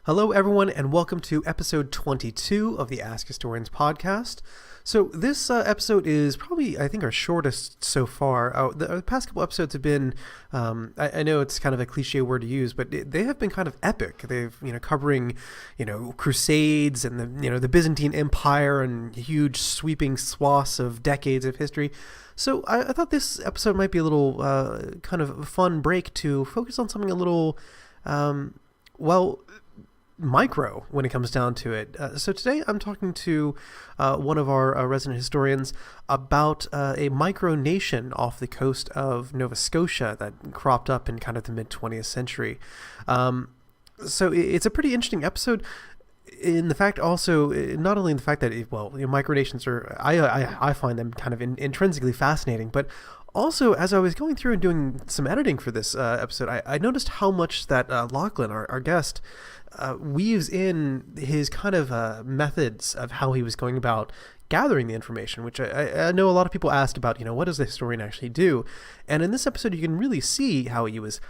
Hello, everyone, and welcome to episode 22 of the Ask Historians podcast. So this episode is probably, I think, our shortest so far. The past couple episodes have been, I know it's kind of a cliche word to use, but they have been kind of epic. They've, covering, crusades and the Byzantine Empire and huge sweeping swaths of decades of history. So I thought this episode might be a little kind of a fun break to focus on something a little, micro when it comes down to it. So today I'm talking to one of our resident historians about a micronation off the coast of Nova Scotia that cropped up in kind of the mid-20th century. So it's a pretty interesting episode in the fact also, not only in the fact that, micronations are, I find them kind of intrinsically fascinating, but also, as I was going through and doing some editing for this episode, I noticed how much that Lachlan, our guest, weaves in his kind of methods of how he was going about gathering the information, which I know a lot of people ask about, what does the historian actually do? And in this episode, you can really see how he was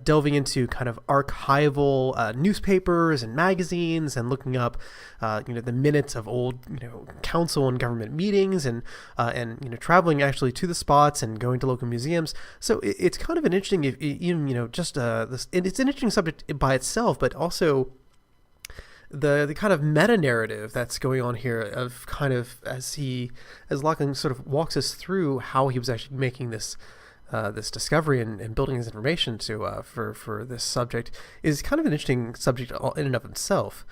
delving into kind of archival newspapers and magazines and looking up, the minutes of old, council and government meetings and traveling actually to the spots and going to local museums. So it's kind of an interesting, it's an interesting subject by itself, but also the kind of meta narrative that's going on here of kind of as Lachlan sort of walks us through how he was actually making this discovery and building his information for this subject is kind of an interesting subject in and of itself.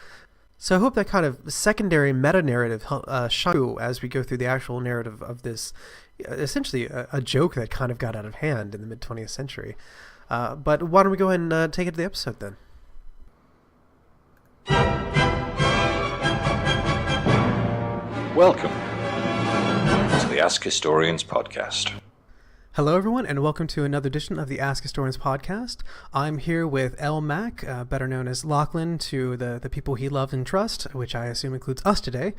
So I hope that kind of secondary meta narrative shows as we go through the actual narrative of this, essentially a joke that kind of got out of hand in the mid-20th century. But why don't we go ahead and take it to the episode then? Welcome to the Ask Historians podcast. Hello, everyone, and welcome to another edition of the Ask Historians podcast. I'm here with L. Mac, better known as Lachlan to the people he loves and trusts, which I assume includes us today.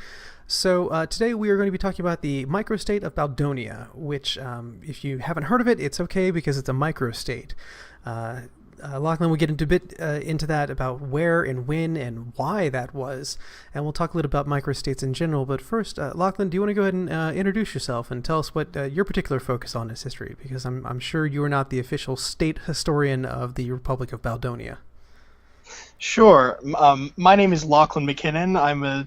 So today we are going to be talking about the microstate of Baldonia, which, if you haven't heard of it, it's okay because it's a microstate. Lachlan will get into a bit into that about where and when and why that was, and we'll talk a little about microstates in general. But first, Lachlan, do you want to go ahead and introduce yourself and tell us what your particular focus on is history? Because I'm sure you are not the official state historian of the Republic of Baldonia. Sure. My name is Lachlan McKinnon. I'm a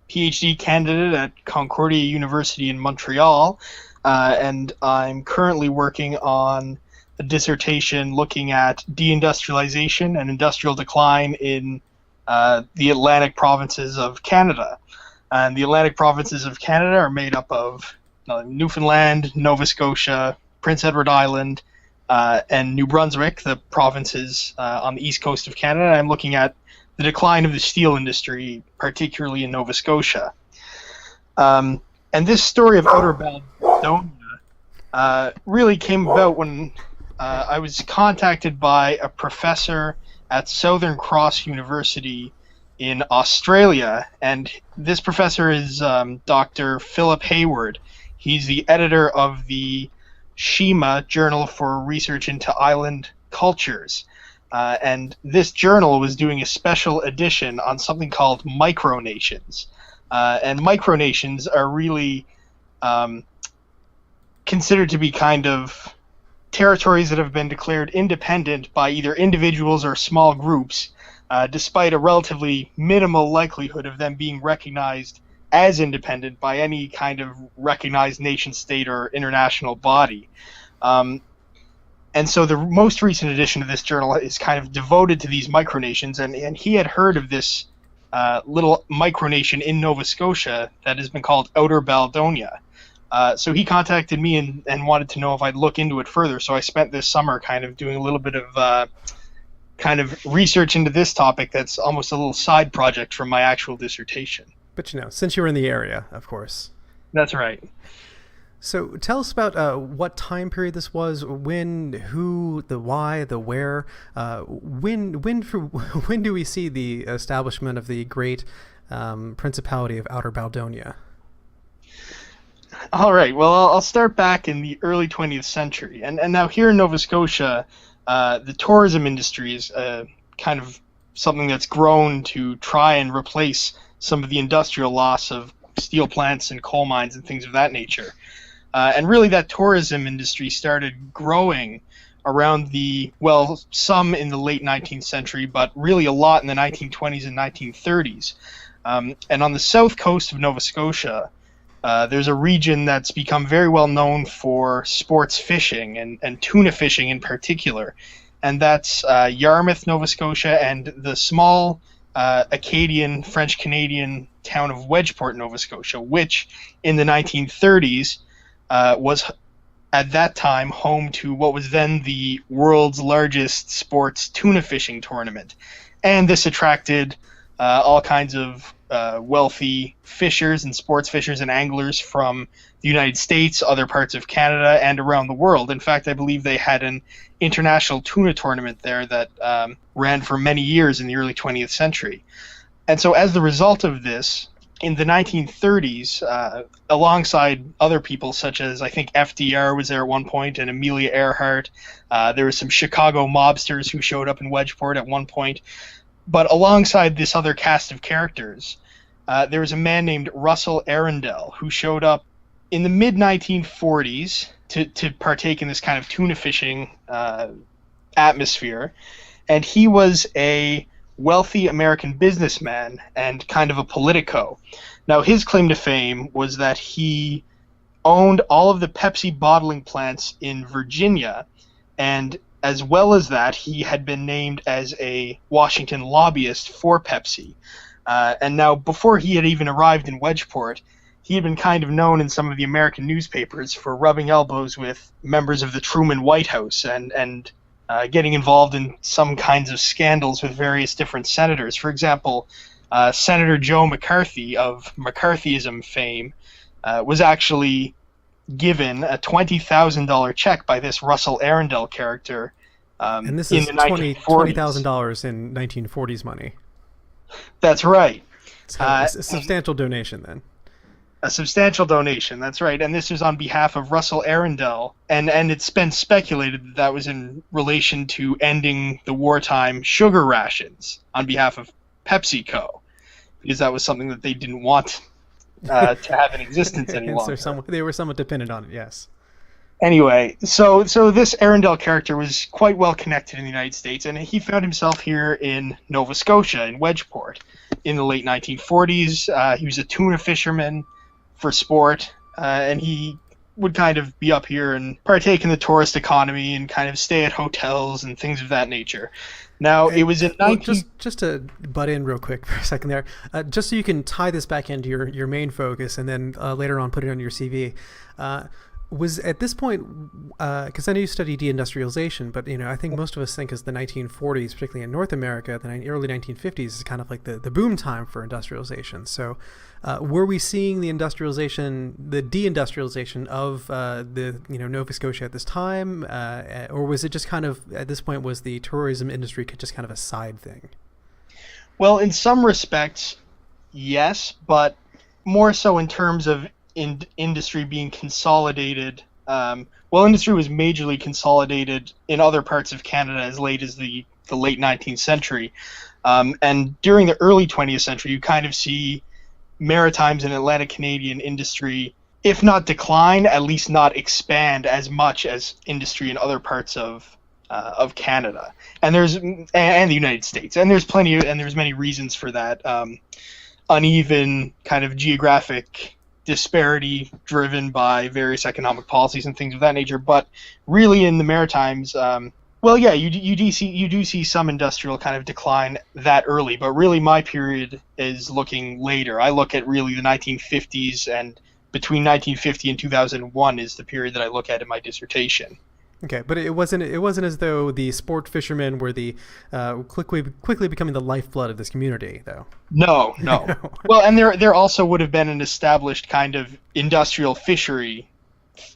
PhD candidate at Concordia University in Montreal, and I'm currently working on a dissertation looking at deindustrialization and industrial decline in the Atlantic provinces of Canada. And the Atlantic provinces of Canada are made up of Newfoundland, Nova Scotia, Prince Edward Island, and New Brunswick, the provinces on the east coast of Canada. I'm looking at the decline of the steel industry, particularly in Nova Scotia. And this story of Outer Baldonia really came about when I was contacted by a professor at Southern Cross University in Australia, and this professor is Dr. Philip Hayward. He's the editor of the SHIMA Journal for Research into Island Cultures, and this journal was doing a special edition on something called micronations, and micronations are really considered to be kind of territories that have been declared independent by either individuals or small groups, despite a relatively minimal likelihood of them being recognized as independent by any kind of recognized nation state or international body. And so the most recent edition of this journal is kind of devoted to these micronations, and he had heard of this little micronation in Nova Scotia that has been called Outer Baldonia. So he contacted me and wanted to know if I'd look into it further. So I spent this summer kind of doing a little bit of kind of research into this topic that's almost a little side project from my actual dissertation. But since you were in the area, of course. That's right. So tell us about what time period this was, when, who, the why, the where. When do we see the establishment of the great Principality of Outer Baldonia? All right. Well, I'll start back in the early 20th century. And now here in Nova Scotia, the tourism industry is kind of something that's grown to try and replace some of the industrial loss of steel plants and coal mines and things of that nature. And really that tourism industry started growing around some in the late 19th century, but really a lot in the 1920s and 1930s. And on the south coast of Nova Scotia, there's a region that's become very well known for sports fishing and tuna fishing in particular. And that's Yarmouth, Nova Scotia, and the small Acadian, French-Canadian town of Wedgeport, Nova Scotia, which in the 1930s was at that time home to what was then the world's largest sports tuna fishing tournament. And this attracted all kinds of wealthy fishers and sports fishers and anglers from the United States, other parts of Canada, and around the world. In fact, I believe they had an international tuna tournament there that ran for many years in the early 20th century. And so as the result of this, in the 1930s, alongside other people such as, I think FDR was there at one point, and Amelia Earhart, there were some Chicago mobsters who showed up in Wedgeport at one point. But alongside this other cast of characters, there was a man named Russell Arundel who showed up in the mid-1940s to partake in this kind of tuna fishing atmosphere. And he was a wealthy American businessman and kind of a politico. Now, his claim to fame was that he owned all of the Pepsi bottling plants in Virginia, and as well as that, he had been named as a Washington lobbyist for Pepsi. And now, before he had even arrived in Wedgeport, he had been kind of known in some of the American newspapers for rubbing elbows with members of the Truman White House and getting involved in some kinds of scandals with various different senators. For example, Senator Joe McCarthy of McCarthyism fame was actually given a $20,000 check by this Russell Arundel character and this in is the $20,000 in 1940s money. That's right. So a substantial donation then. A substantial donation, that's right. And this was on behalf of Russell Arundel. And it's been speculated that that was in relation to ending the wartime sugar rations on behalf of PepsiCo, because that was something that they didn't want to have in existence any longer. So they were somewhat dependent on it, yes. Anyway, so this Arundel character was quite well connected in the United States, and he found himself here in Nova Scotia, in Wedgeport, in the late 1940s. He was a tuna fisherman for sport, and he would kind of be up here and partake in the tourist economy and kind of stay at hotels and things of that nature. Now, it was in just to butt in real quick for a second there, just so you can tie this back into your main focus and then later on put it on your CV. Was at this point, because I know you study deindustrialization, but I think most of us think as the 1940s, particularly in North America, the early 1950s is kind of like the boom time for industrialization. So, were we seeing the deindustrialization of the Nova Scotia at this time, or was it just kind of at this point was the tourism industry just kind of a side thing? Well, in some respects, yes, but more so in terms of industry being consolidated. Industry was majorly consolidated in other parts of Canada as late as the late 19th century. And during the early 20th century, you kind of see Maritimes and Atlantic Canadian industry, if not decline, at least not expand as much as industry in other parts of Canada and the United States. And there's many reasons for that. Uneven kind of geographic disparity driven by various economic policies and things of that nature, but really in the Maritimes, you do see some industrial kind of decline that early, but really my period is looking later. I look at really the 1950s, and between 1950 and 2001 is the period that I look at in my dissertation. Okay, but it wasn't as though the sport fishermen were the quickly becoming the lifeblood of this community, though. No. Well, and there also would have been an established kind of industrial fishery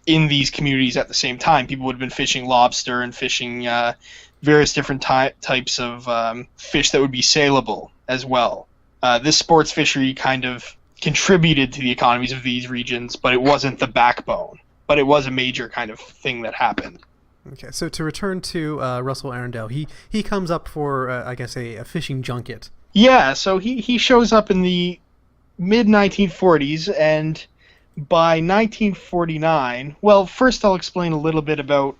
in these communities at the same time. People would have been fishing lobster and fishing various different types of fish that would be saleable as well. This sports fishery kind of contributed to the economies of these regions, but it wasn't the backbone. But it was a major kind of thing that happened. Okay, so to return to Russell Arundel, he comes up for, I guess, a fishing junket. Yeah, so he shows up in the mid-1940s, and by 1949, well, first I'll explain a little bit about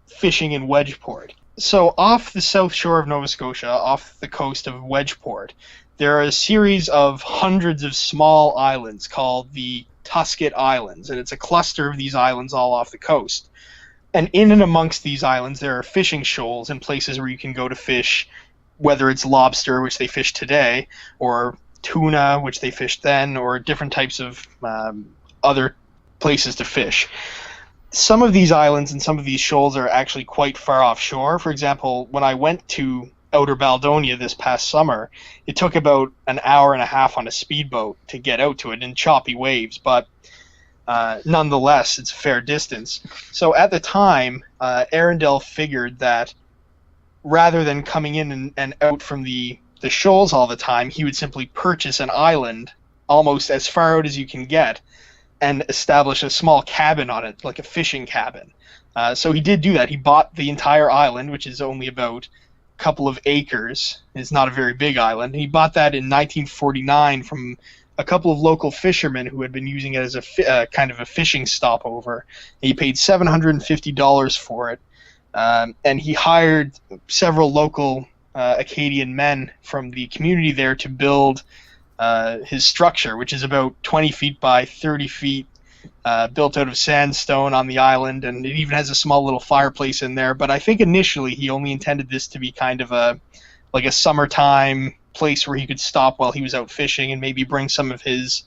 fishing in Wedgeport. So off the south shore of Nova Scotia, off the coast of Wedgeport, there are a series of hundreds of small islands called the Tusket Islands, and it's a cluster of these islands all off the coast. And in and amongst these islands, there are fishing shoals and places where you can go to fish, whether it's lobster, which they fish today, or tuna, which they fished then, or different types of other places to fish. Some of these islands and some of these shoals are actually quite far offshore. For example, when I went to Outer Baldonia this past summer, it took about an hour and a half on a speedboat to get out to it in choppy waves, but nonetheless, it's a fair distance. So at the time, Arundel figured that rather than coming in and out from the shoals all the time, he would simply purchase an island almost as far out as you can get and establish a small cabin on it, like a fishing cabin. So he did do that. He bought the entire island, which is only about a couple of acres. It's not a very big island. He bought that in 1949 from a couple of local fishermen who had been using it as a kind of a fishing stopover. He paid $750 for it, and he hired several local Acadian men from the community there to build his structure, which is about 20 feet by 30 feet, built out of sandstone on the island, and it even has a small little fireplace in there. But I think initially he only intended this to be kind of a summertime place where he could stop while he was out fishing and maybe bring some of his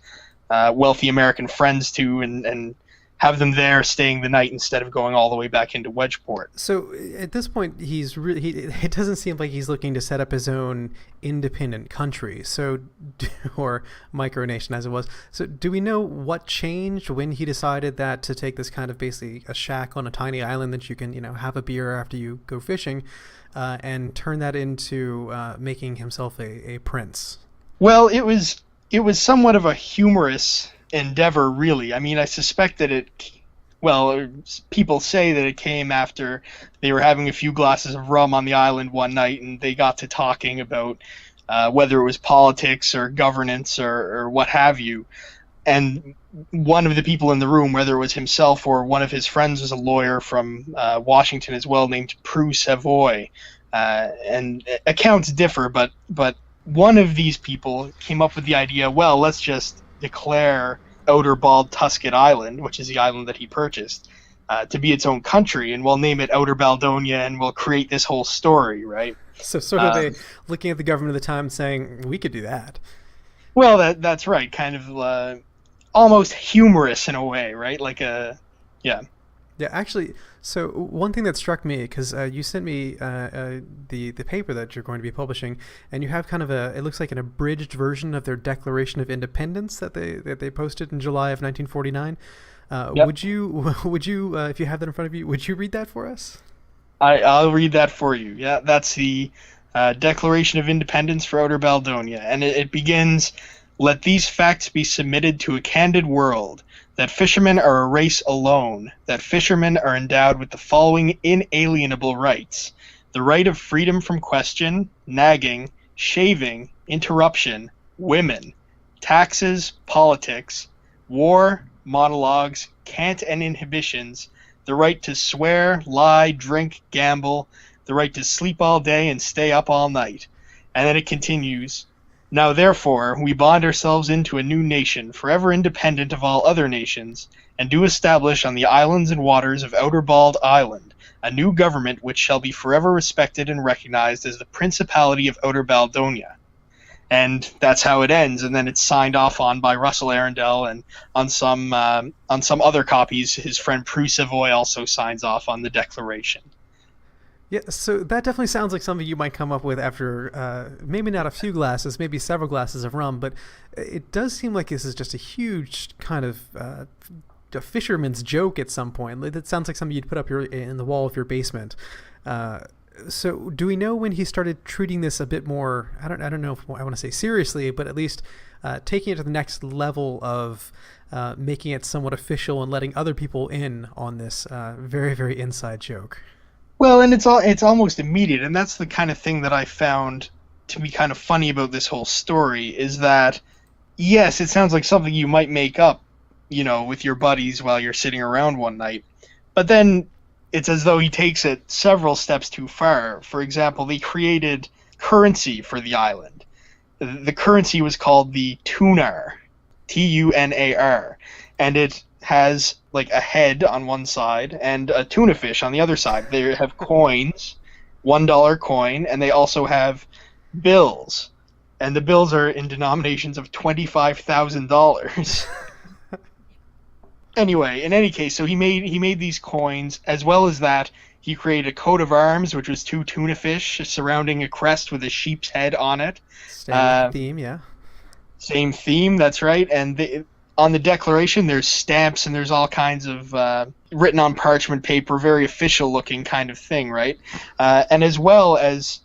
wealthy American friends to and have them there staying the night instead of going all the way back into Wedgeport. So at this point, it doesn't seem like he's looking to set up his own independent country, or micronation as it was. So do we know what changed when he decided that to take this kind of basically a shack on a tiny island that you can, have a beer after you go fishing, and turn that into making himself a prince? Well, it was somewhat of a humorous endeavor, really. I mean, I suspect that people say that it came after they were having a few glasses of rum on the island one night and they got to talking about whether it was politics or governance or what have you. And one of the people in the room, whether it was himself or one of his friends, was a lawyer from Washington as well, named Prue Savoy. And accounts differ, but one of these people came up with the idea, well, let's just declare Outer Tusket Island, which is the island that he purchased, to be its own country, and we'll name it Outer Baldonia, and we'll create this whole story, right? So sort of looking at the government of the time saying, we could do that. Well, that's right, kind of almost humorous in a way, right? Yeah, actually, so one thing that struck me, because you sent me the paper that you're going to be publishing, and you have kind of it looks like an abridged version of their Declaration of Independence that they posted in July of 1949. Yep. Would you if you have that in front of you, would you read that for us? I'll read that for you. Yeah, that's the Declaration of Independence for Outer Baldonia, and it begins, "Let these facts be submitted to a candid world, that fishermen are a race alone, that fishermen are endowed with the following inalienable rights: the right of freedom from question, nagging, shaving, interruption, women, taxes, politics, war, monologues, cant and inhibitions, the right to swear, lie, drink, gamble, the right to sleep all day and stay up all night." And then it continues, "Now therefore we bond ourselves into a new nation, forever independent of all other nations, and do establish on the islands and waters of Outer Bald Island a new government which shall be forever respected and recognized as the Principality of Outer Baldonia." And that's how it ends, and then it's signed off on by Russell Arundel, and on some other copies his friend Prue Savoy also signs off on the declaration. Yeah, so that definitely sounds like something you might come up with after maybe not a few glasses, maybe several glasses of rum, but it does seem like this is just a huge kind of a fisherman's joke at some point. It sounds like something you'd put up in the wall of your basement. So, do we know when he started treating this a bit more? I don't know if I want to say seriously, but at least taking it to the next level of making it somewhat official and letting other people in on this very, very inside joke. Well, and it's almost immediate, and that's the kind of thing that I found to be kind of funny about this whole story is that, yes, it sounds like something you might make up, with your buddies while you're sitting around one night, but then it's as though he takes it several steps too far. For example, they created currency for the island. The currency was called the tunar, Tunar, and it has like a head on one side and a tuna fish on the other side. They have coins, $1 coin, and they also have bills, and the bills are in denominations of $25,000. Anyway, in any case, so he made these coins. As well as that, he created a coat of arms, which was 2 tuna fish surrounding a crest with a sheep's head on it. Same theme, yeah. Same theme, that's right. And on the declaration, there's stamps and there's all kinds of written on parchment paper, very official looking kind of thing, right? And as well as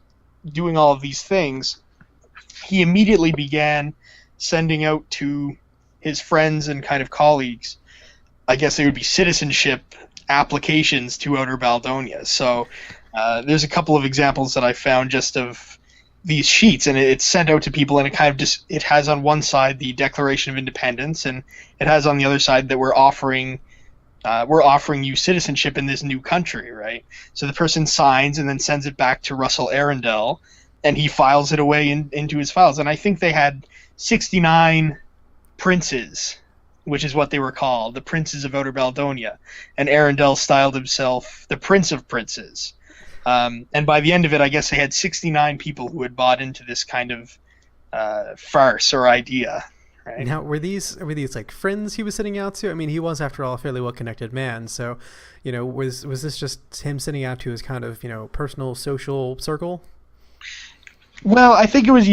doing all of these things, he immediately began sending out to his friends and kind of colleagues, I guess they would be citizenship applications to Outer Baldonia. So there's a couple of examples that I found just of these sheets, and it's sent out to people, and it kind of just, it has on one side the Declaration of Independence, and it has on the other side that we're offering you citizenship in this new country, right? So the person signs and then sends it back to Russell Arundel, and he files it away into his files. And I think they had 69 princes, which is what they were called, the Princes of Outer Baldonia. And Arundel styled himself the Prince of Princes. And by the end of it, I guess they had 69 people who had bought into this kind of farce or idea. Right? Now, were these like friends he was sending out to? I mean, he was, after all, a fairly well-connected man. So, was this just him sending out to his kind of, personal, social circle? Well, I think it was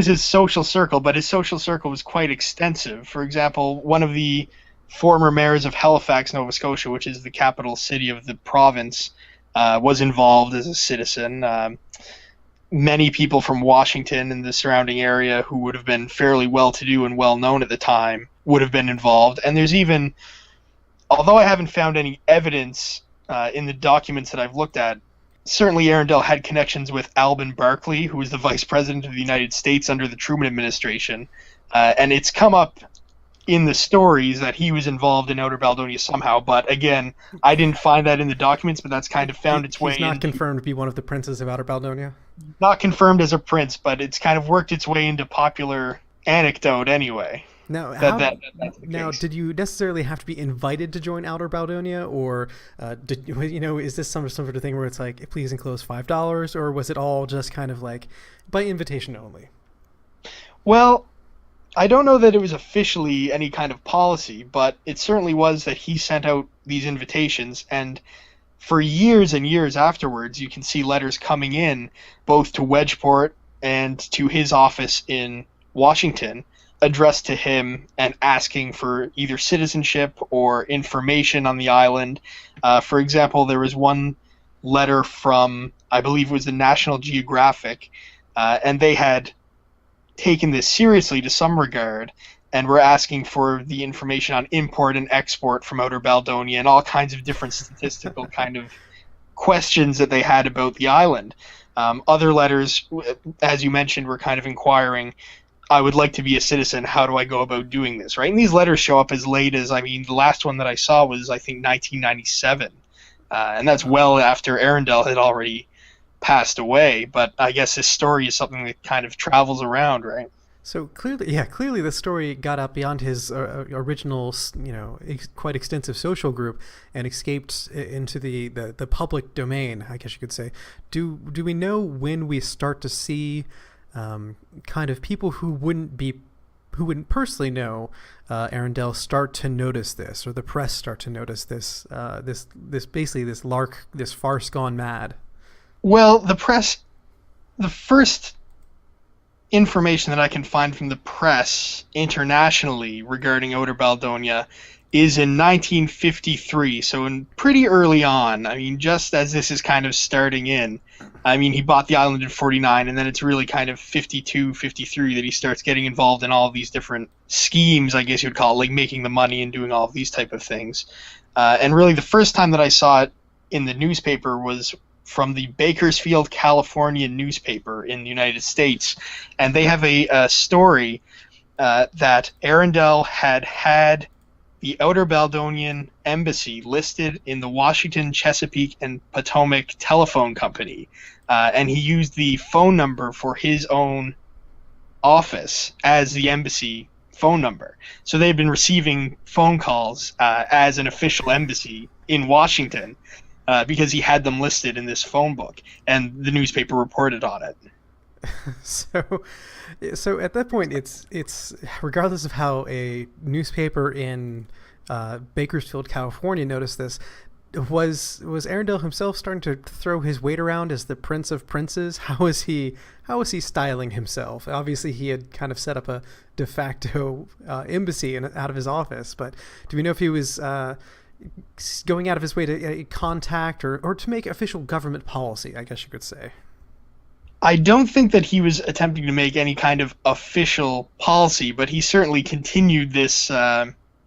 his social circle, but his social circle was quite extensive. For example, one of the former mayors of Halifax, Nova Scotia, which is the capital city of the province, was involved as a citizen. Many people from Washington and the surrounding area who would have been fairly well-to-do and well-known at the time would have been involved. And there's even, although I haven't found any evidence in the documents that I've looked at, certainly Arundel had connections with Alban Barkley, who was the Vice President of the United States under the Truman administration. And it's come up in the stories that he was involved in Outer Baldonia somehow. But again, I didn't find that in the documents, but that's kind of found its way. He's not confirmed to be one of the princes of Outer Baldonia? Not confirmed as a prince, but it's kind of worked its way into popular anecdote anyway. Now, Now, did you necessarily have to be invited to join Outer Baldonia, or is this some sort of thing where it's like, please enclose $5, or was it all just kind of like by invitation only? Well, I don't know that it was officially any kind of policy, but it certainly was that he sent out these invitations, and for years and years afterwards, you can see letters coming in both to Wedgeport and to his office in Washington, addressed to him and asking for either citizenship or information on the island. For example, there was one letter from, I believe it was the National Geographic, and they had taken this seriously to some regard and were asking for the information on import and export from Outer Baldonia and all kinds of different statistical kind of questions that they had about the island. Other letters, as you mentioned, were kind of inquiring, I would like to be a citizen, how do I go about doing this, right? And these letters show up as late as, the last one that I saw was, I think, 1997. And that's well after Arundel had already passed away. But I guess this story is something that kind of travels around, right? So clearly the story got out beyond his original, quite extensive social group and escaped into the public domain, I guess you could say. Do we know when we start to see kind of people who wouldn't personally know Arundel start to notice this, or the press start to notice this farce gone mad? Well, the first information that I can find from the press internationally regarding Outer Baldonia is in 1953, so pretty early on. I mean, just as this is kind of starting in. I mean, he bought the island in 49, and then it's really kind of 52, 53 that he starts getting involved in all of these different schemes, I guess you would call it, like making the money and doing all of these type of things. And really the first time that I saw it in the newspaper was from the Bakersfield, California newspaper in the United States. And they have a story that Arundel had the Outer Baldonian Embassy listed in the Washington, Chesapeake, and Potomac Telephone Company. And he used the phone number for his own office as the embassy phone number. So they had been receiving phone calls as an official embassy in Washington because he had them listed in this phone book, and the newspaper reported on it. So at that point, it's regardless of how a newspaper in Bakersfield, California noticed this, was Arundel himself starting to throw his weight around as the Prince of Princes? How was he styling himself? Obviously, he had kind of set up a de facto embassy out of his office, but do we know if he was going out of his way to contact or to make official government policy, I guess you could say? I don't think that he was attempting to make any kind of official policy, but he certainly continued this.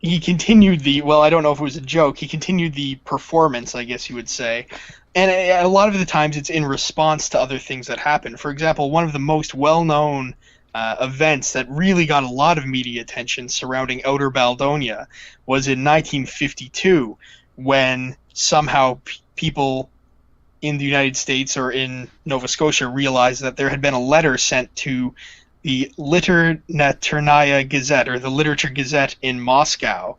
He continued well, I don't know if it was a joke. He continued the performance, I guess you would say. And a lot of the times it's in response to other things that happen. For example, one of the most well-known events that really got a lot of media attention surrounding Outer Baldonia was in 1952, when somehow people in the United States or in Nova Scotia realized that there had been a letter sent to the Literary Gazette, or the Literature Gazette in Moscow,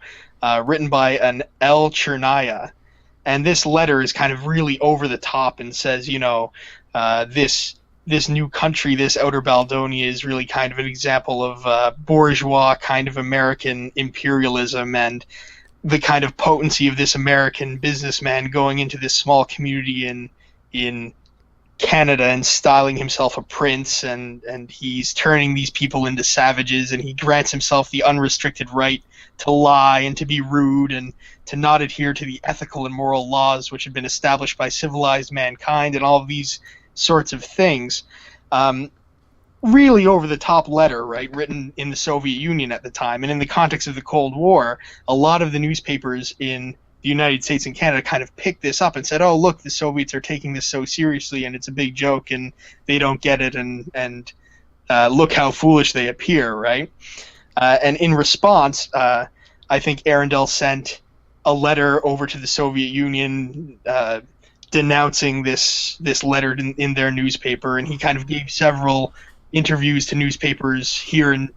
written by an L. Chernaya. And this letter is kind of really over the top and says, this new country, this Outer Baldonia, is really kind of an example of bourgeois kind of American imperialism and the kind of potency of this American businessman going into this small community in Canada and styling himself a prince, and he's turning these people into savages, and he grants himself the unrestricted right to lie and to be rude and to not adhere to the ethical and moral laws which had been established by civilized mankind, and all of these sorts of things. Really over-the-top letter, right, written in the Soviet Union at the time. And in the context of the Cold War, a lot of the newspapers in the United States and Canada kind of picked this up and said, oh, look, the Soviets are taking this so seriously, and it's a big joke, and they don't get it, and look how foolish they appear, right? And in response, I think Arundel sent a letter over to the Soviet Union denouncing this letter in their newspaper, and he kind of gave several interviews to newspapers here in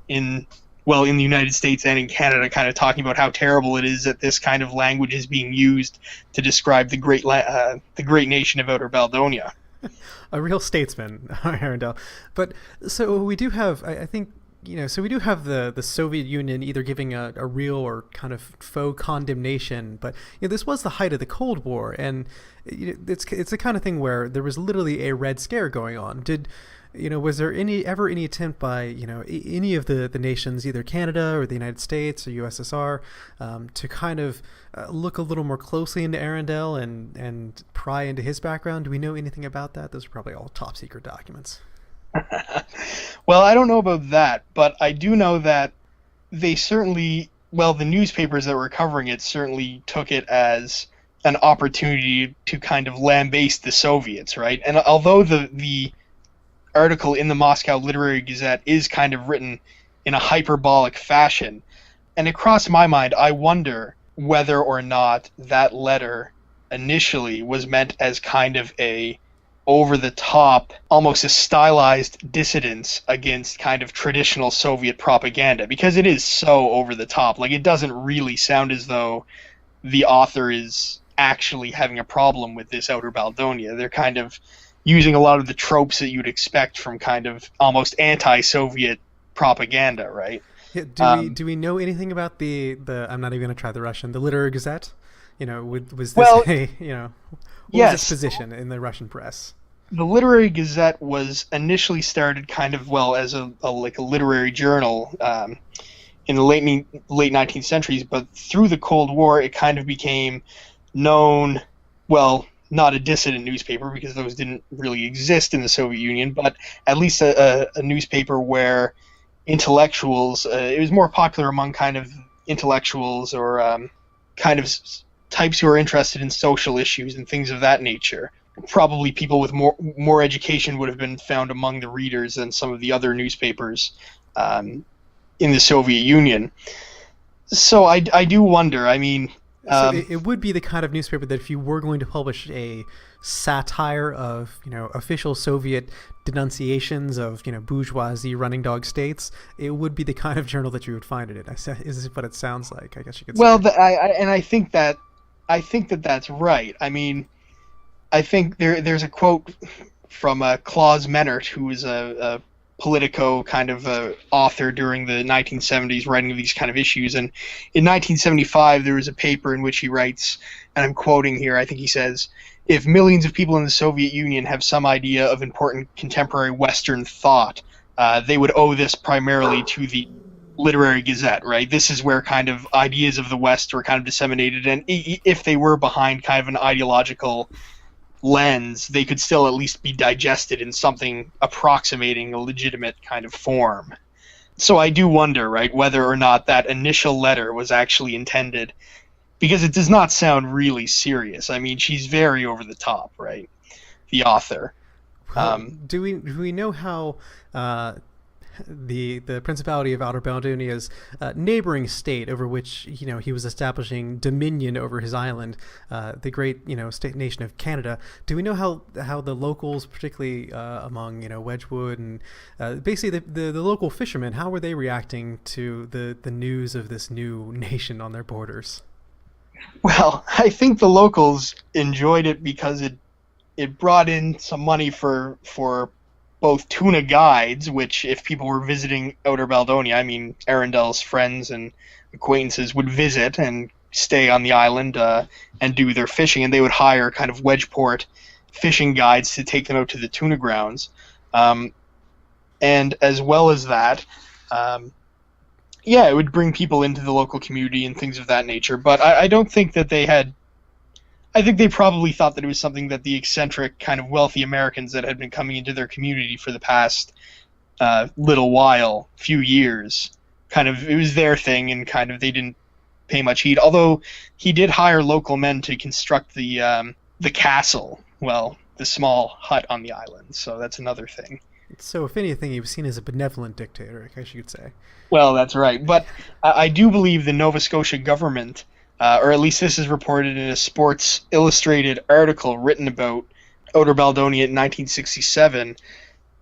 the United States and in Canada, kind of talking about how terrible it is that this kind of language is being used to describe the great nation of Outer Baldonia. A real statesman, Arundel. But so we do have, I think, so we do have the Soviet Union either giving a real or kind of faux condemnation, but this was the height of the Cold War, and it's the kind of thing where there was literally a Red Scare going on. Was there ever any attempt by any of the nations, either Canada or the United States or USSR, to kind of look a little more closely into Arundel and pry into his background? Do we know anything about that? Those are probably all top secret documents. Well, I don't know about that, but I do know that they certainly, the newspapers that were covering it certainly took it as an opportunity to kind of lambaste the Soviets, right? And although the article in the Moscow Literary Gazette is kind of written in a hyperbolic fashion, and it crossed my mind, I wonder whether or not that letter initially was meant as kind of a over-the-top, almost a stylized dissidence against kind of traditional Soviet propaganda, because it is so over-the-top. Like, it doesn't really sound as though the author is actually having a problem with this Outer Baldonia. They're kind of using a lot of the tropes that you'd expect from kind of almost anti-Soviet propaganda, right? Yeah, do we know anything about the I'm not even going to try the Russian, the Literary Gazette? Was this what was its position in the Russian press? The Literary Gazette was initially started kind of, as a literary journal in the late 19th centuries, but through the Cold War, it kind of became known, well, not a dissident newspaper because those didn't really exist in the Soviet Union, but at least a newspaper where intellectuals, it was more popular among kind of intellectuals or kind of types who are interested in social issues and things of that nature. Probably people with more education would have been found among the readers than some of the other newspapers in the Soviet Union. So I do wonder, I mean... So it would be the kind of newspaper that if you were going to publish a satire of, official Soviet denunciations of, bourgeoisie running dog states, it would be the kind of journal that you would find in it. Is what it sounds like, I guess you could say. Well, I think that that's right. I mean, I think there's a quote from Klaus Mennert, who was a Politico kind of author during the 1970s, writing these kind of issues. And in 1975, there was a paper in which he writes, and I'm quoting here, I think he says, "If millions of people in the Soviet Union have some idea of important contemporary Western thought, they would owe this primarily to the Literary Gazette," right? This is where kind of ideas of the West were kind of disseminated, and if they were behind kind of an ideological lens, they could still at least be digested in something approximating a legitimate kind of form. So I do wonder, right, whether or not that initial letter was actually intended, because it does not sound really serious. I mean, she's very over the top, right? The author. Do we know how the Principality of Outer Baldonia's neighboring state, over which he was establishing dominion over his island, the great state nation of Canada? Do we know how the locals, particularly among Wedgwood and basically the local fishermen, how were they reacting to the news of this new nation on their borders? Well, I think the locals enjoyed it because it brought in some money for both tuna guides, which if people were visiting Outer Baldonia, I mean, Arundel's friends and acquaintances would visit and stay on the island and do their fishing, and they would hire kind of Wedgeport fishing guides to take them out to the tuna grounds. And as well as that, it would bring people into the local community and things of that nature. But I don't think that they had... I think they probably thought that it was something that the eccentric kind of wealthy Americans that had been coming into their community for the past few years, kind of, it was their thing, and kind of they didn't pay much heed. Although he did hire local men to construct the castle, the small hut on the island. So that's another thing. So if anything, he was seen as a benevolent dictator, I guess you could say. Well, that's right. But I do believe the Nova Scotia government, or at least this is reported in a Sports Illustrated article written about Outer Baldonia in 1967,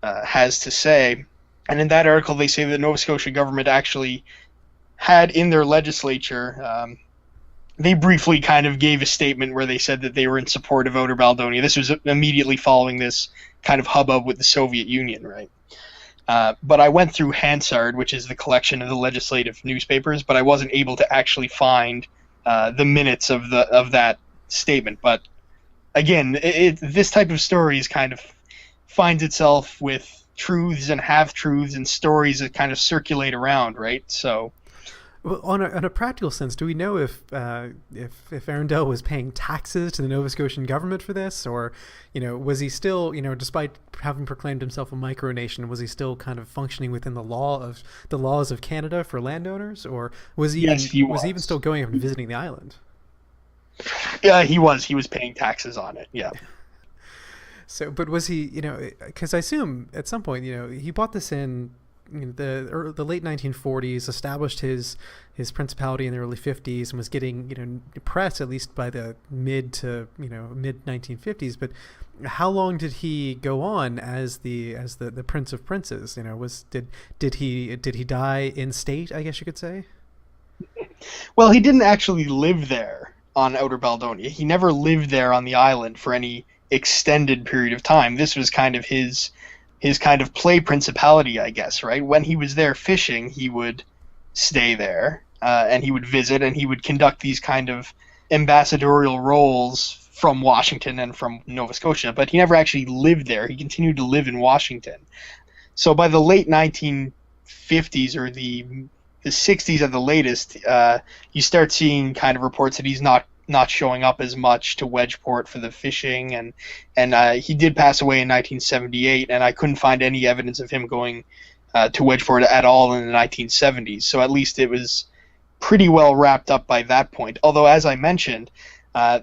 has to say. And in that article, they say the Nova Scotia government actually had in their legislature, they briefly kind of gave a statement where they said that they were in support of Outer Baldonia. This was immediately following this kind of hubbub with the Soviet Union, right? But I went through Hansard, which is the collection of the legislative newspapers, but I wasn't able to actually find the minutes of that statement. But again, this type of story is kind of finds itself with truths and half-truths and stories that kind of circulate around, right? So, well, on a practical sense, do we know if Arundel was paying taxes to the Nova Scotian government for this, or was he still, despite having proclaimed himself a micronation, was he still kind of functioning within the laws of Canada for landowners, or was he even still going up and visiting the island? Yeah, he was. He was paying taxes on it. Yeah. So, but was he, because I assume at some point, he bought this in the late 1940s, established his principality in the early 50s, and was getting press at least by the mid 1950s. But how long did he go on as the Prince of Princes? Did he die in state, I guess you could say? Well, he didn't actually live there on Outer Baldonia. He never lived there on the island for any extended period of time. This was kind of his kind of play principality, I guess, right? When he was there fishing, he would stay there, and he would visit, and he would conduct these kind of ambassadorial roles from Washington and from Nova Scotia, but he never actually lived there. He continued to live in Washington. So by the late 1950s or the the 60s at the latest, you start seeing kind of reports that he's not showing up as much to Wedgeport for the fishing, and he did pass away in 1978, and I couldn't find any evidence of him going to Wedgeport at all in the 1970s. So at least it was pretty well wrapped up by that point. Although, as I mentioned,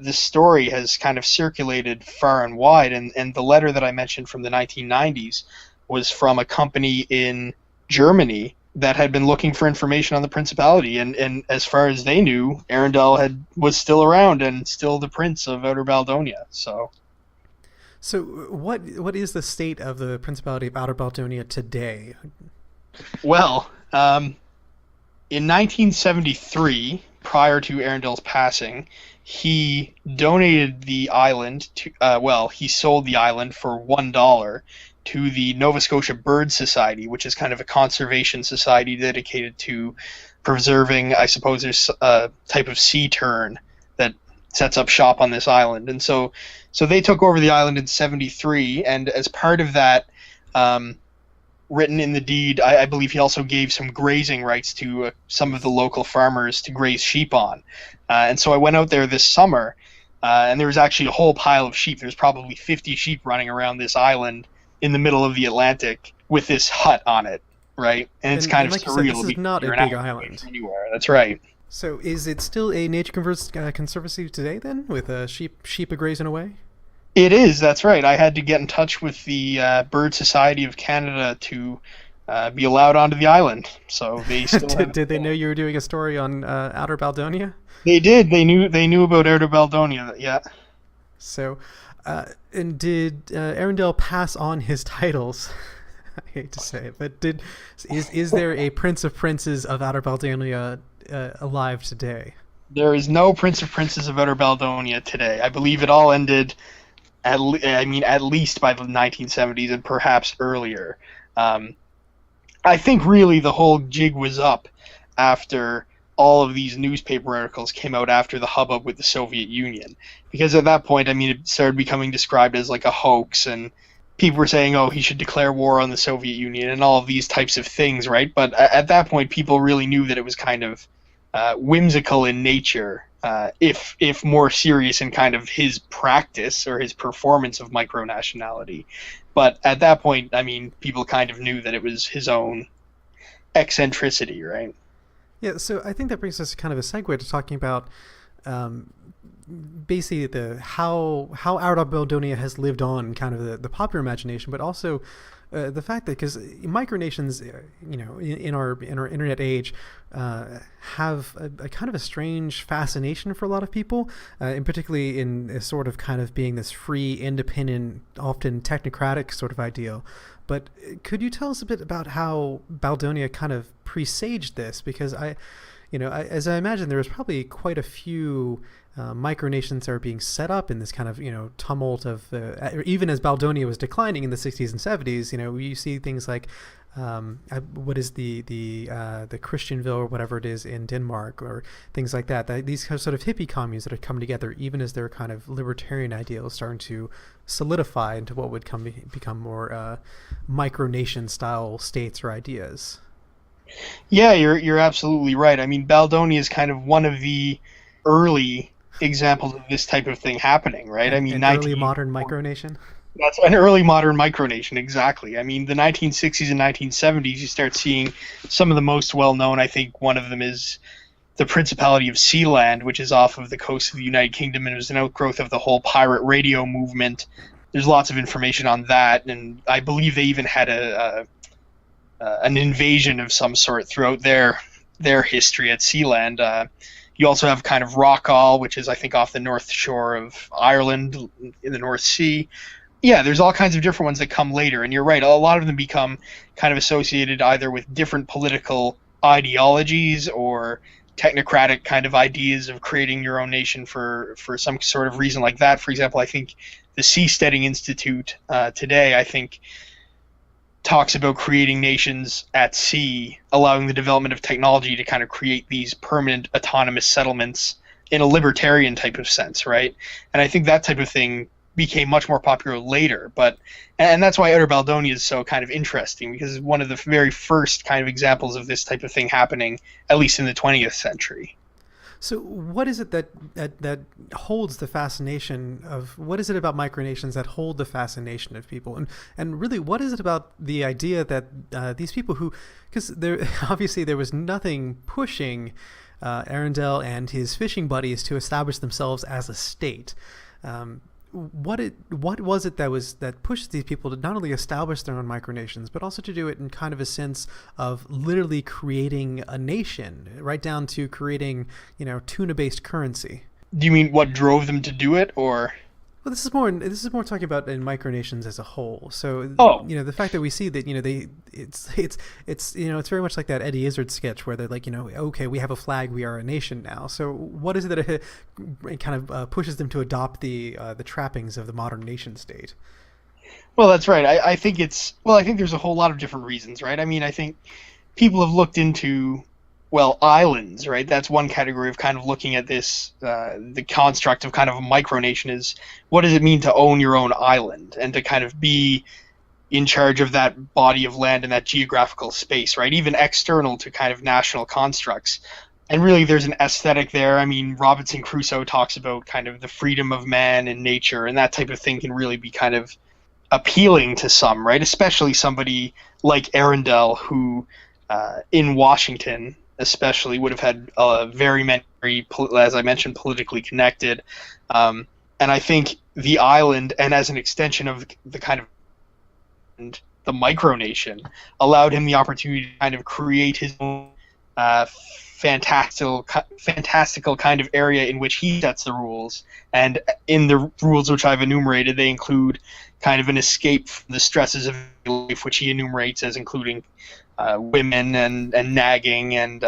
this story has kind of circulated far and wide, and the letter that I mentioned from the 1990s was from a company in Germany that had been looking for information on the Principality, and as far as they knew, Arundel was still around and still the Prince of Outer Baldonia. So what is the state of the Principality of Outer Baldonia today? Well, in 1973, prior to Arundel's passing, he donated the island to, he sold the island for $1 to the Nova Scotia Bird Society, which is kind of a conservation society dedicated to preserving, I suppose, there's a type of sea tern that sets up shop on this island. And so they took over the island in 73, and as part of that, written in the deed, I believe he also gave some grazing rights to some of the local farmers to graze sheep on. And so I went out there this summer, and there was actually a whole pile of sheep. There's probably 50 sheep running around this island in the middle of the Atlantic with this hut on it, right? And it's kind of like surreal. This is not a big island. Anywhere. That's right. So is it still a nature conservancy today then, with sheep grazing away? It is, that's right. I had to get in touch with the Bird Society of Canada to be allowed onto the island. So they still did they know you were doing a story on Outer Baldonia? They did. They knew about Outer Baldonia, yeah. So, and did Arundel pass on his titles? I hate to say it, but is there a Prince of Princes of Outer Baldonia alive today? There is no Prince of Princes of Outer Baldonia today. I believe it all ended at least by the 1970s and perhaps earlier. I think really the whole jig was up after all of these newspaper articles came out after the hubbub with the Soviet Union. Because at that point, it started becoming described as like a hoax, and people were saying, oh, he should declare war on the Soviet Union and all of these types of things, right? But at that point, people really knew that it was kind of whimsical in nature, if more serious in kind of his practice or his performance of micronationality. But at that point, people kind of knew that it was his own eccentricity, right? Yeah, so I think that brings us kind of a segue to talking about basically how Outer Baldonia has lived on kind of the popular imagination, but also the fact that, because micronations, in our internet age, have a kind of a strange fascination for a lot of people, and particularly in a sort of kind of being this free, independent, often technocratic sort of ideal. But could you tell us a bit about how Baldonia kind of presaged this? Because as I imagine, there was probably quite a few micronations that are being set up in this kind of tumult of even as Baldonia was declining in the 60s and 70s. You see things like what is the Christianville or whatever it is in Denmark, or things like that. These sort of hippie communes that have come together, even as their kind of libertarian ideals starting to solidify into what would become more micronation style states or ideas. Yeah, you're absolutely right. Baldonia is kind of one of the early examples of this type of thing happening, right? An early modern micronation. That's an early modern micronation, exactly. The 1960s and 1970s, you start seeing some of the most well-known. I think one of them is the Principality of Sealand, which is off of the coast of the United Kingdom, and it was an outgrowth of the whole pirate radio movement. There's lots of information on that, and I believe they even had an invasion of some sort throughout their history at Sealand. You also have kind of Rockall, which is, I think, off the north shore of Ireland in the North Sea. Yeah, there's all kinds of different ones that come later, and you're right, a lot of them become kind of associated either with different political ideologies or technocratic kind of ideas of creating your own nation for some sort of reason like that. For example, I think the Seasteading Institute today, I think, talks about creating nations at sea, allowing the development of technology to kind of create these permanent autonomous settlements in a libertarian type of sense, right? And I think that type of thing became much more popular later. And that's why Outer Baldonia is so kind of interesting, because it's one of the very first kind of examples of this type of thing happening, at least in the 20th century. So what is it that holds the fascination of, what is it about micronations that hold the fascination of people? And really, what is it about the idea that these people who, because there obviously there was nothing pushing Arundel and his fishing buddies to establish themselves as a state. What was it that pushed these people to not only establish their own micronations, but also to do it in kind of a sense of literally creating a nation, right down to creating, tuna-based currency? Do you mean what drove them to do it, or? Well, this is more talking about in micronations as a whole. So, the fact that we see that, it's very much like that Eddie Izzard sketch where they're like, okay, we have a flag, we are a nation now. So what is it that it kind of pushes them to adopt the trappings of the modern nation state? Well, that's right. I think there's a whole lot of different reasons, right? I mean, I think people have looked into, islands, right? That's one category of kind of looking at this, the construct of kind of a micronation is, what does it mean to own your own island and to kind of be in charge of that body of land and that geographical space, right? Even external to kind of national constructs. And really there's an aesthetic there. I mean, Robinson Crusoe talks about kind of the freedom of man and nature, and that type of thing can really be kind of appealing to some, right? Especially somebody like Arundel, who in Washington especially would have had very many, as I mentioned, politically connected. And I think the island, and as an extension of the kind of the micronation, allowed him the opportunity to kind of create his own fantastical kind of area in which he sets the rules. And in the rules which I've enumerated, they include kind of an escape from the stresses of life, which he enumerates as including women and nagging and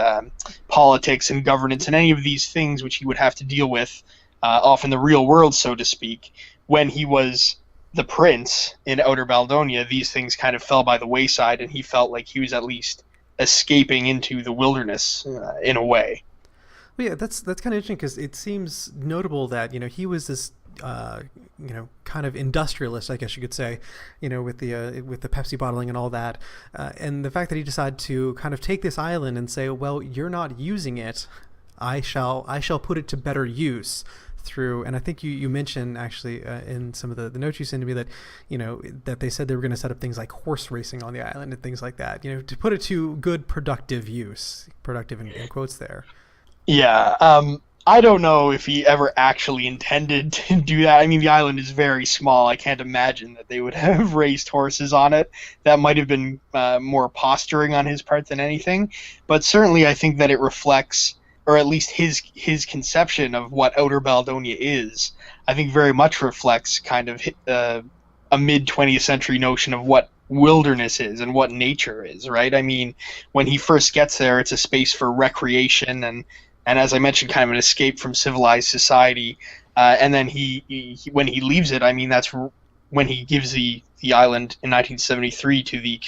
politics and governance and any of these things which he would have to deal with off in the real world, so to speak. When he was the prince in Outer Baldonia, these things kind of fell by the wayside, and he felt like he was at least escaping into the wilderness in a way. Well, yeah, that's kind of interesting, because it seems notable that he was this kind of industrialist, I guess you could say, with the Pepsi bottling and all that, and the fact that he decided to kind of take this island and say, well, you're not using it, I shall put it to better use through. And I think you mentioned actually in some of the notes you sent to me that that they said they were going to set up things like horse racing on the island and things like that, to put it to good productive use, productive in quotes there. Yeah. I don't know if he ever actually intended to do that. I mean, the island is very small. I can't imagine that they would have raced horses on it. That might have been more posturing on his part than anything. But certainly I think that it reflects, or at least his conception of what Outer Baldonia is, I think very much reflects kind of a mid-20th century notion of what wilderness is and what nature is, right? I mean, when he first gets there, it's a space for recreation and as I mentioned, kind of an escape from civilized society. And then he when he leaves it, I mean, that's when he gives the island in 1973 to the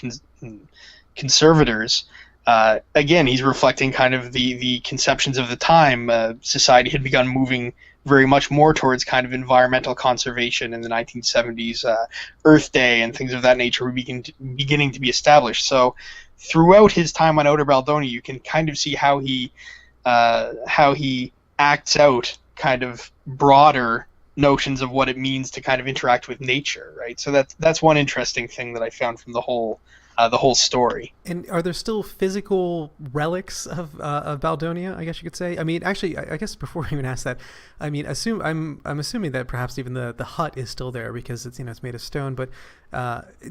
conservators. Again, he's reflecting kind of the conceptions of the time. Society had begun moving very much more towards kind of environmental conservation in the 1970s. Earth Day and things of that nature were beginning to be established. So throughout his time on Outer Baldonia, you can kind of see how he acts out kind of broader notions of what it means to kind of interact with nature, right? So that's one interesting thing that I found from the whole story. And are there still physical relics of Baldonia, I guess you could say? I mean, actually, I guess before we even ask that, I mean, I'm assuming that perhaps even the hut is still there because it's it's made of stone. But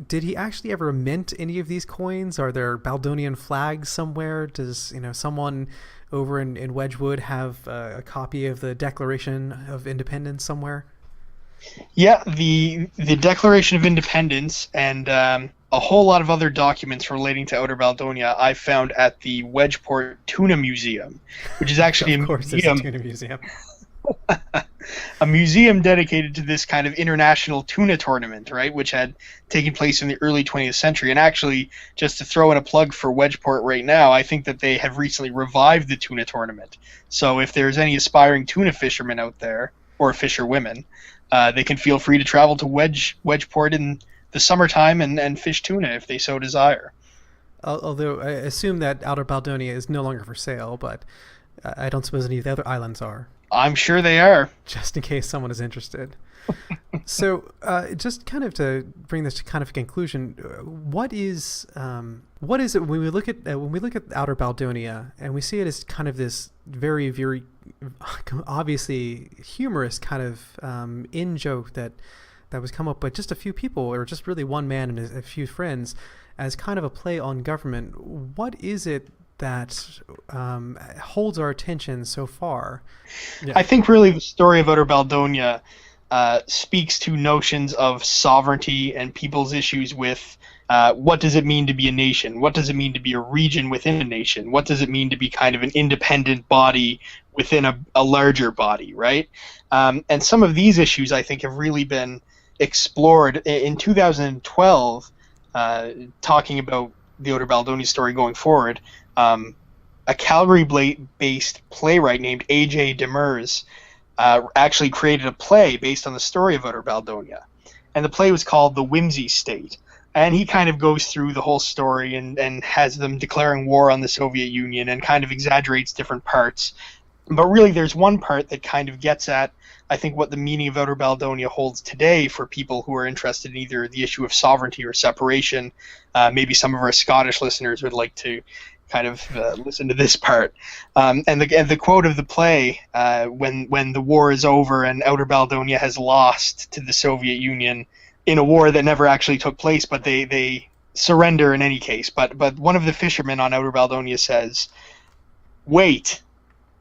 did he actually ever mint any of these coins? Are there Baldonian flags somewhere? Does someone over in Wedgwood have a copy of the Declaration of Independence somewhere? Yeah, the Declaration of Independence and a whole lot of other documents relating to Outer Baldonia I found at the Wedgeport Tuna Museum, which is actually of course, a tuna museum. A museum dedicated to this kind of international tuna tournament, right, which had taken place in the early 20th century. And actually, just to throw in a plug for Wedgeport right now, I think that they have recently revived the tuna tournament. So if there's any aspiring tuna fishermen out there, or fisherwomen, they can feel free to travel to Wedgeport in the summertime and fish tuna if they so desire. Although I assume that Outer Baldonia is no longer for sale, but I don't suppose any of the other islands are. I'm sure they are. Just in case someone is interested. So, just kind of to bring this to kind of a conclusion, what is it when we look at Outer Baldonia and we see it as kind of this very, very obviously humorous kind of in joke that was come up by just a few people, or just really one man and a few friends, as kind of a play on government? What is it that holds our attention so far? Yeah. I think really the story of Outer Baldonia speaks to notions of sovereignty and people's issues with what does it mean to be a nation? What does it mean to be a region within a nation? What does it mean to be kind of an independent body within a larger body, right? And some of these issues, I think, have really been explored. In 2012, talking about the Outer Baldonia story going forward, a Calgary-based playwright named A.J. Demers actually created a play based on the story of Outer Baldonia. And the play was called The Whimsy State. And he kind of goes through the whole story and has them declaring war on the Soviet Union and kind of exaggerates different parts. But really there's one part that kind of gets at, I think, what the meaning of Outer Baldonia holds today for people who are interested in either the issue of sovereignty or separation. Maybe some of our Scottish listeners would like to kind of listen to this part. And the quote of the play, when the war is over and Outer Baldonia has lost to the Soviet Union in a war that never actually took place, but they surrender in any case. But one of the fishermen on Outer Baldonia says, "Wait,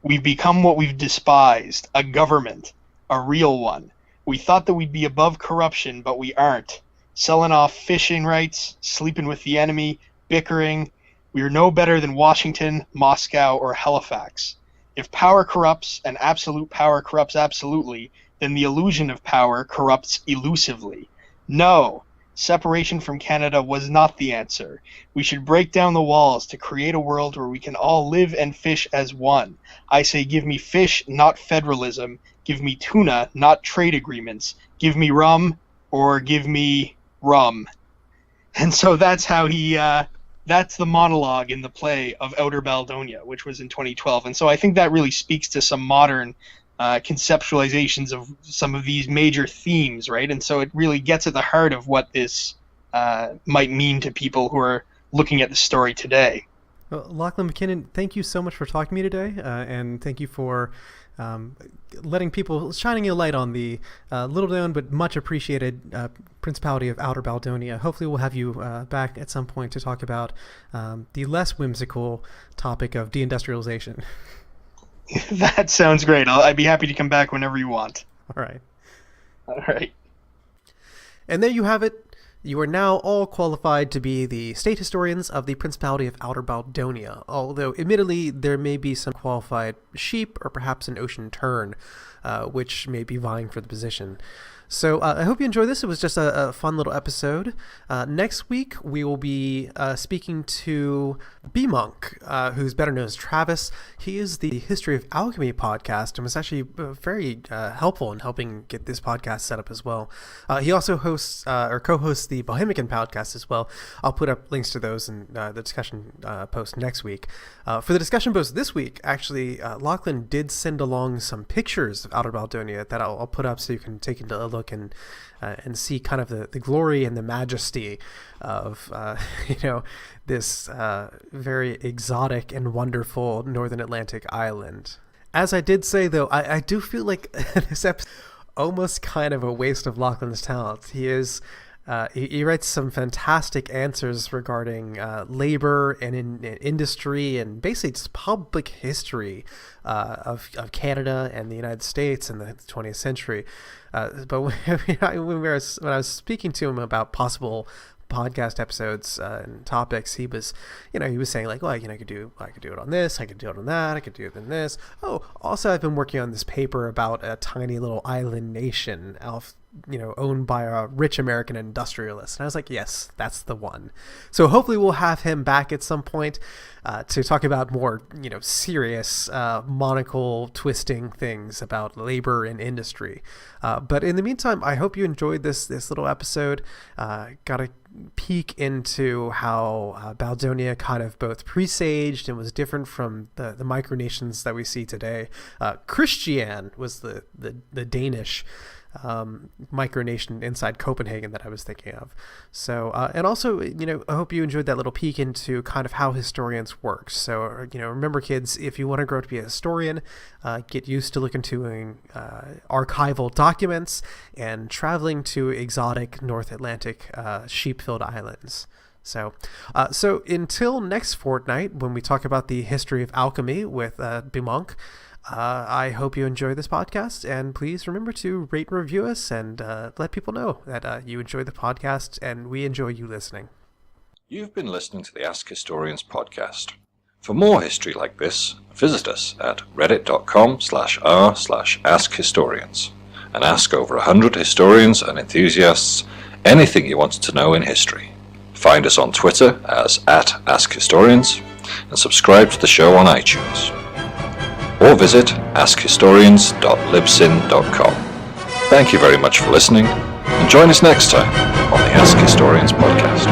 we've become what we've despised, a government, a real one. We thought that we'd be above corruption, but we aren't. Selling off fishing rights, sleeping with the enemy, bickering. We are no better than Washington, Moscow, or Halifax. If power corrupts and absolute power corrupts absolutely, then the illusion of power corrupts elusively. No, separation from Canada was not the answer. We should break down the walls to create a world where we can all live and fish as one. I say give me fish, not federalism. Give me tuna, not trade agreements. Give me rum, or give me rum." And so that's how he... that's the monologue in the play of Outer Baldonia, which was in 2012. And so I think that really speaks to some modern conceptualizations of some of these major themes, right? And so it really gets at the heart of what this might mean to people who are looking at the story today. Well, Lachlan McKinnon, thank you so much for talking to me today, and thank you for shining a light on the little known but much appreciated Principality of Outer Baldonia. Hopefully we'll have you back at some point to talk about the less whimsical topic of deindustrialization. That sounds great. I'd be happy to come back whenever you want. All right. All right. And there you have it. You are now all qualified to be the state historians of the Principality of Outer Baldonia, although admittedly there may be some qualified sheep or perhaps an ocean tern, which may be vying for the position. So I hope you enjoyed this. It was just a fun little episode. Next week, we will be speaking to B-Monk, who's better known as Travis. He is the History of Alchemy podcast and was actually very helpful in helping get this podcast set up as well. He also hosts or co-hosts the Bohemican podcast as well. I'll put up links to those in the discussion post next week. For the discussion post this week, actually, Lachlan did send along some pictures of Outer Baldonia that I'll put up so you can take a look and see kind of the glory and the majesty of this very exotic and wonderful Northern Atlantic island. As I did say, though, I do feel like this episode almost kind of a waste of Lachlan's talent. He is he writes some fantastic answers regarding labor and in industry and basically just public history of Canada and the United States in the 20th century. But when I was speaking to him about possible podcast episodes and topics, he was saying like, well, I could do it on this, I could do it on that, I could do it on this. Oh, also I've been working on this paper about a tiny little island nation owned by a rich American industrialist. And I was like, yes, that's the one. So hopefully we'll have him back at some point to talk about more, serious monocle twisting things about labor and industry. But in the meantime, I hope you enjoyed this little episode. Got a peek into how Baldonia kind of both presaged and was different from the micronations that we see today. Christian was the Danish micronation inside Copenhagen that I was thinking of. So, and also, I hope you enjoyed that little peek into kind of how historians work. So, remember kids, if you want to grow to be a historian, get used to looking to archival documents and traveling to exotic North Atlantic sheep-filled islands. So until next fortnight, when we talk about the history of alchemy with Bimonk, I hope you enjoy this podcast, and please remember to rate and review us and let people know that you enjoy the podcast and we enjoy you listening. You've been listening to the Ask Historians podcast. For more history like this, visit us at reddit.com/r/askhistorians and ask over 100 historians and enthusiasts anything you want to know in history. Find us on Twitter as @AskHistorians and subscribe to the show on iTunes. Or visit askhistorians.libsyn.com. Thank you very much for listening, and join us next time on the Ask Historians podcast.